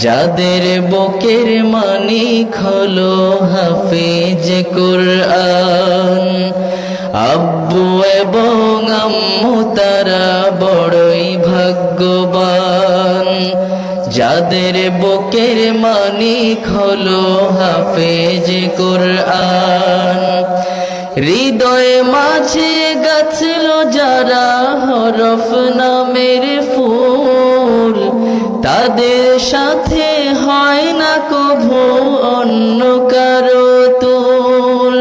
যাদের বুকের মানিক হলো হাফেজ কুরআন, আব্বু এবং আম্মু তারা বড়ই ভাগ্যবান। যাদের বুকের মানিক হলো হাফেজ কুরআন, হৃদয়ে মাঝে গাছল যারা হরফ নামের ফুল, তাদের সাথে হয় না কভু অন্য কারো তুল।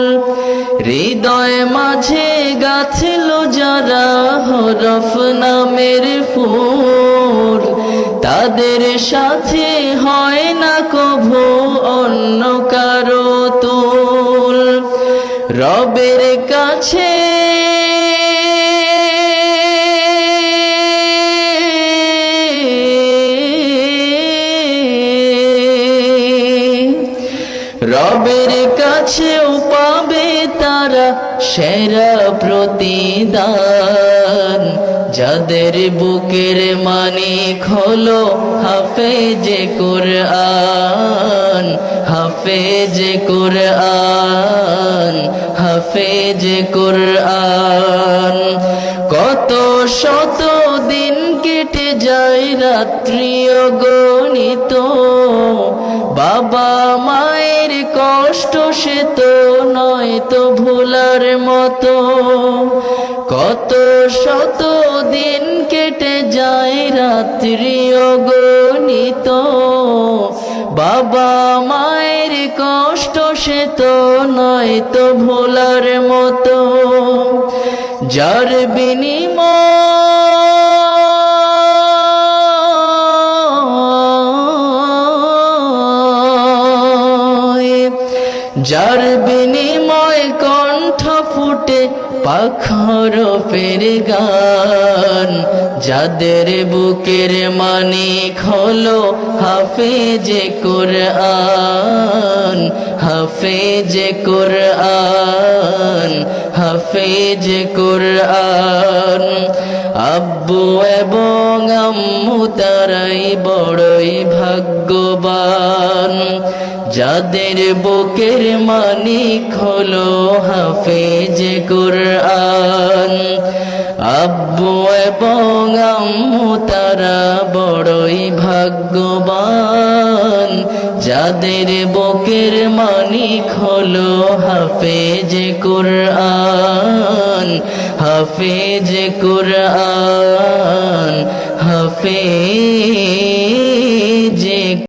হৃদয়ে মাঝে গাছল যারা হরফ নামের ফুল, তাদের সাথে হয় না কভু অন্য কারো তুল। রবের কাছে রবের কাছেও পাবে তারা সেরা প্রতিদান। যাদের বুকের মানিক হলো হাফেজ কুরআন, হাফেজ কুরআন, হাফেজ কুরআন। কত শত দিন কেটে যায় রাত্রি অগণিত, বাবা মায়ের কষ্ট সে তো নয় তো ভোলার মতো। কত শত দিন কেটে যায় রাত্রি অগণিত, বাবা মায়ের কষ্ট সে তো নয় তো ভোলার মতো। যার বিনিময় কণ্ঠ ফুটে পাখর ফের গান। যাদের বুকের মানিক হলো হাফেজ কুরআন, হাফেজ কুরআন, হাফেজ কুরআন। আব্বু এবং আম্মু তারাই বড়ই ভাগ্যবান। যাদের বুকের মানিক হলো হাফেজ কুরআন, আব্বু এবং আম্মু তারা বড়ই ভাগ্যবান। যাদের বুকের মানিক হলো হাফেজ কুরআন, হাফেজ কুরআন, হাফেজ